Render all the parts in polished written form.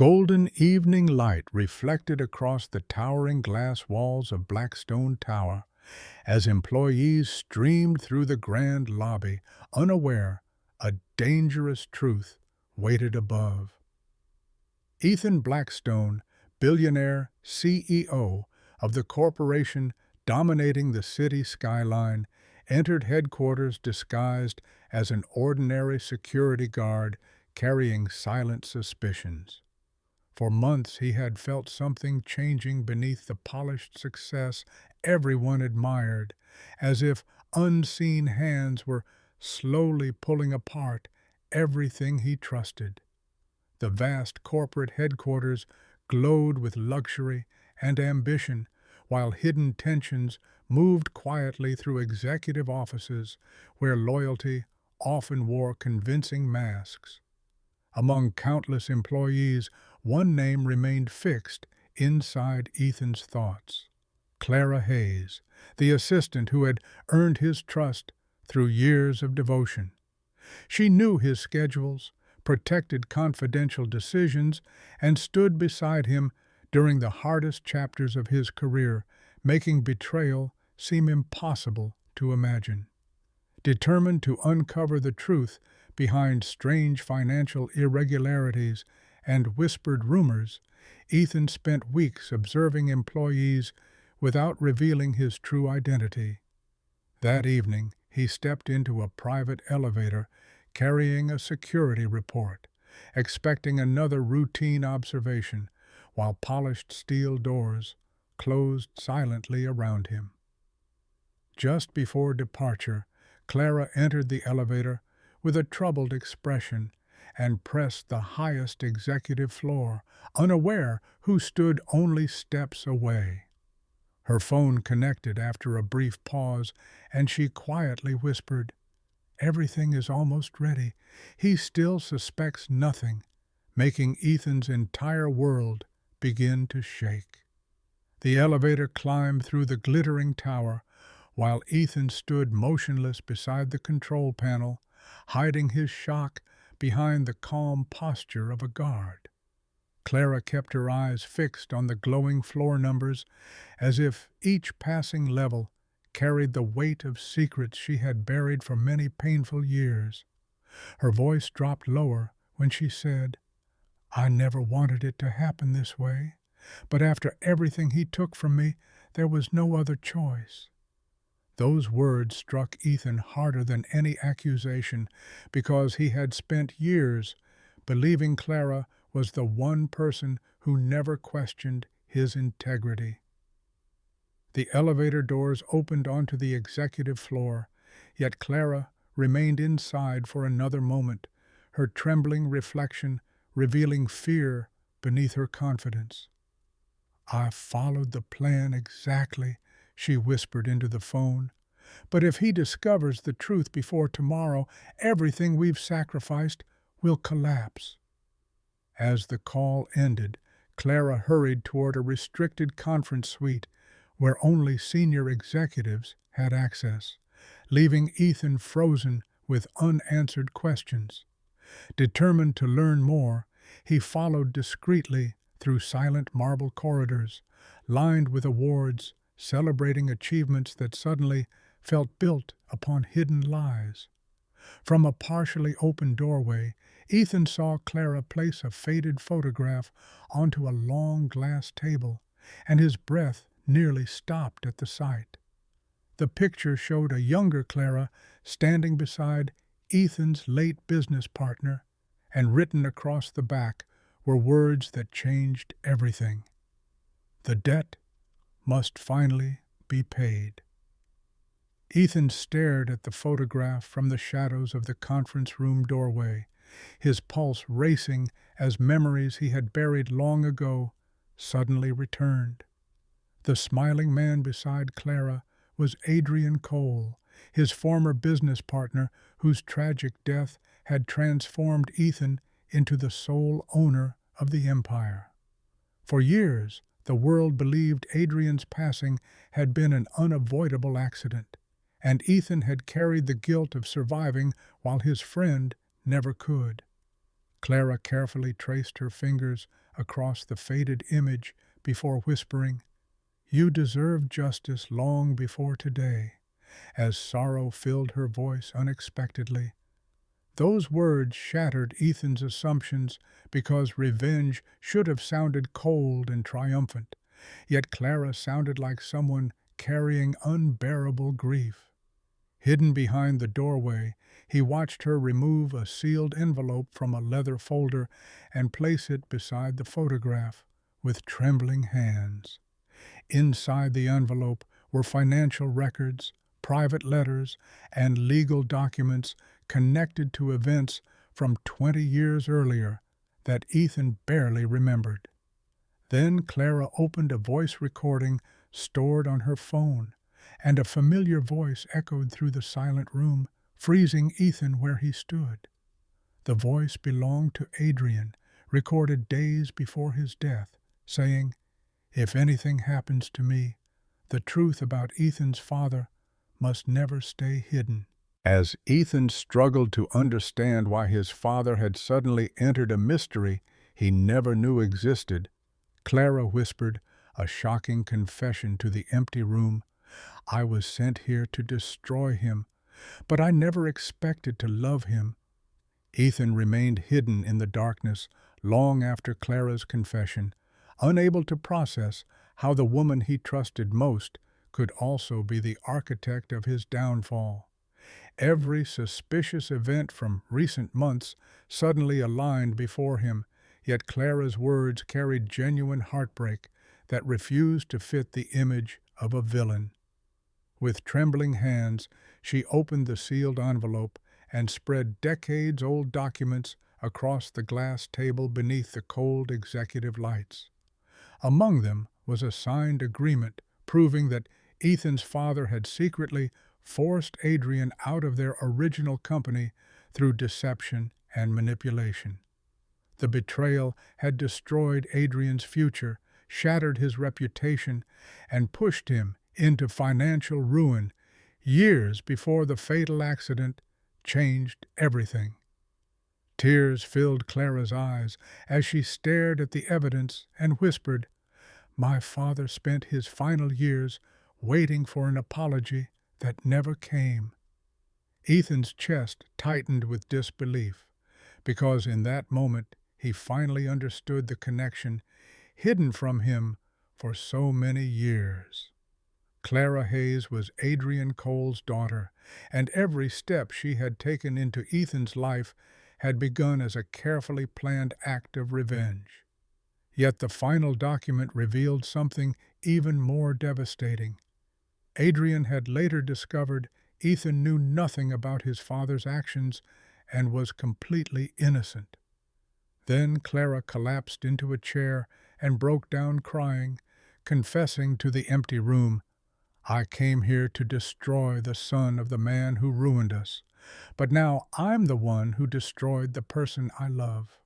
Golden evening light reflected across the towering glass walls of Blackstone Tower as employees streamed through the grand lobby, unaware a dangerous truth waited above. Ethan Blackstone, billionaire CEO of the corporation dominating the city skyline, entered headquarters disguised as an ordinary security guard carrying silent suspicions. For months he had felt something changing beneath the polished success everyone admired, as if unseen hands were slowly pulling apart everything he trusted. The vast corporate headquarters glowed with luxury and ambition, while hidden tensions moved quietly through executive offices where loyalty often wore convincing masks. Among countless employees, one name remained fixed inside Ethan's thoughts: Clara Hayes, the assistant who had earned his trust through years of devotion. She knew his schedules, protected confidential decisions, and stood beside him during the hardest chapters of his career, making betrayal seem impossible to imagine. Determined to uncover the truth behind strange financial irregularities and whispered rumors, Ethan spent weeks observing employees without revealing his true identity. That evening, he stepped into a private elevator carrying a security report, expecting another routine observation, while polished steel doors closed silently around him. Just before departure, Clara entered the elevator with a troubled expression and pressed the highest executive floor, unaware who stood only steps away. Her phone connected after a brief pause, and she quietly whispered, "Everything is almost ready. He still suspects nothing," making Ethan's entire world begin to shake. The elevator climbed through the glittering tower, while Ethan stood motionless beside the control panel, hiding his shock behind the calm posture of a guard. Clara kept her eyes fixed on the glowing floor numbers, as if each passing level carried the weight of secrets she had buried for many painful years. Her voice dropped lower when she said, "I never wanted it to happen this way, but after everything he took from me, there was no other choice." Those words struck Ethan harder than any accusation, because he had spent years believing Clara was the one person who never questioned his integrity. The elevator doors opened onto the executive floor, yet Clara remained inside for another moment, her trembling reflection revealing fear beneath her confidence. "I followed the plan exactly," she whispered into the phone. "But if he discovers the truth before tomorrow, everything we've sacrificed will collapse." As the call ended, Clara hurried toward a restricted conference suite where only senior executives had access, leaving Ethan frozen with unanswered questions. Determined to learn more, he followed discreetly through silent marble corridors, lined with awards celebrating achievements that suddenly felt built upon hidden lies. From a partially open doorway, Ethan saw Clara place a faded photograph onto a long glass table, and his breath nearly stopped at the sight. The picture showed a younger Clara standing beside Ethan's late business partner, and written across the back were words that changed everything. The debt must finally be paid. Ethan stared at the photograph from the shadows of the conference room doorway, his pulse racing as memories he had buried long ago suddenly returned. The smiling man beside Clara was Adrian Cole, his former business partner whose tragic death had transformed Ethan into the sole owner of the empire. For years, the world believed Adrian's passing had been an unavoidable accident, and Ethan had carried the guilt of surviving while his friend never could. Clara carefully traced her fingers across the faded image before whispering, "You deserved justice long before today," as sorrow filled her voice unexpectedly. Those words shattered Ethan's assumptions because revenge should have sounded cold and triumphant, yet Clara sounded like someone carrying unbearable grief. Hidden behind the doorway, he watched her remove a sealed envelope from a leather folder and place it beside the photograph with trembling hands. Inside the envelope were financial records, private letters, and legal documents connected to events from 20 years earlier that Ethan barely remembered. Then Clara opened a voice recording stored on her phone, and a familiar voice echoed through the silent room, freezing Ethan where he stood. The voice belonged to Adrian, recorded days before his death, saying, "If anything happens to me, the truth about Ethan's father must never stay hidden." As Ethan struggled to understand why his father had suddenly entered a mystery he never knew existed, Clara whispered a shocking confession to the empty room. "I was sent here to destroy him, but I never expected to love him." Ethan remained hidden in the darkness long after Clara's confession, unable to process how the woman he trusted most could also be the architect of his downfall. Every suspicious event from recent months suddenly aligned before him, yet Clara's words carried genuine heartbreak that refused to fit the image of a villain. With trembling hands, she opened the sealed envelope and spread decades-old documents across the glass table beneath the cold executive lights. Among them was a signed agreement proving that Ethan's father had secretly forced Adrian out of their original company through deception and manipulation. The betrayal had destroyed Adrian's future, shattered his reputation, and pushed him into financial ruin years before the fatal accident changed everything. Tears filled Clara's eyes as she stared at the evidence and whispered, "My father spent his final years waiting for an apology that never came." Ethan's chest tightened with disbelief, because in that moment he finally understood the connection hidden from him for so many years. Clara Hayes was Adrian Cole's daughter, and every step she had taken into Ethan's life had begun as a carefully planned act of revenge. Yet the final document revealed something even more devastating. Adrian had later discovered Ethan knew nothing about his father's actions and was completely innocent. Then Clara collapsed into a chair and broke down crying, confessing to the empty room, "I came here to destroy the son of the man who ruined us, but now I'm the one who destroyed the person I love."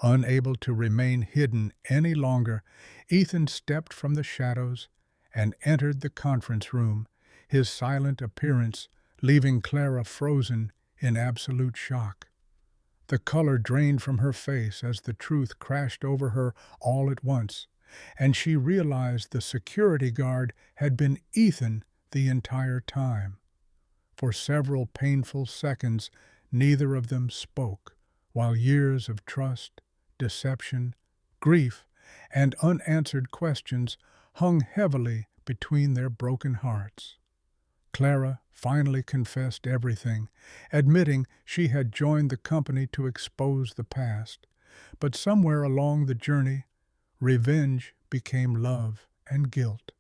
Unable to remain hidden any longer, Ethan stepped from the shadows and entered the conference room, his silent appearance leaving Clara frozen in absolute shock. The color drained from her face as the truth crashed over her all at once, and she realized the security guard had been Ethan the entire time. For several painful seconds, neither of them spoke, while years of trust, deception, grief, and unanswered questions hung heavily between their broken hearts. Clara finally confessed everything, admitting she had joined the company to expose the past. But somewhere along the journey, revenge became love and guilt.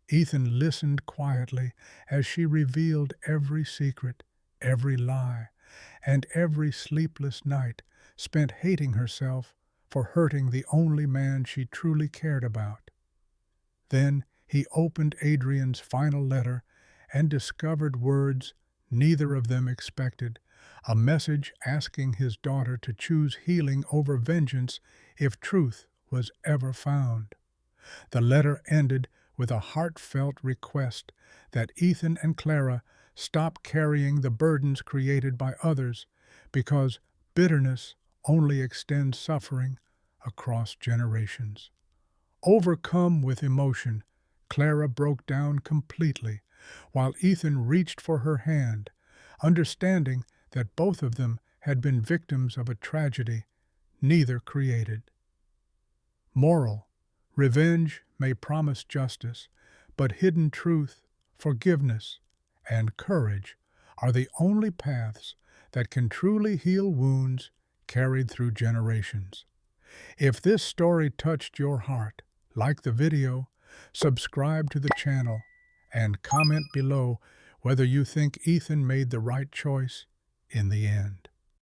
Ethan listened quietly as she revealed every secret, every lie, and every sleepless night spent hating herself for hurting the only man she truly cared about. Then he opened Adrian's final letter and discovered words neither of them expected, a message asking his daughter to choose healing over vengeance if truth was ever found. The letter ended with a heartfelt request that Ethan and Clara stop carrying the burdens created by others, because bitterness only extends suffering across generations. Overcome with emotion, Clara broke down completely, while Ethan reached for her hand, understanding that both of them had been victims of a tragedy neither created. Moral: revenge may promise justice, but hidden truth, forgiveness, and courage are the only paths that can truly heal wounds carried through generations. If this story touched your heart, like the video, subscribe to the channel, and comment below whether you think Ethan made the right choice in the end.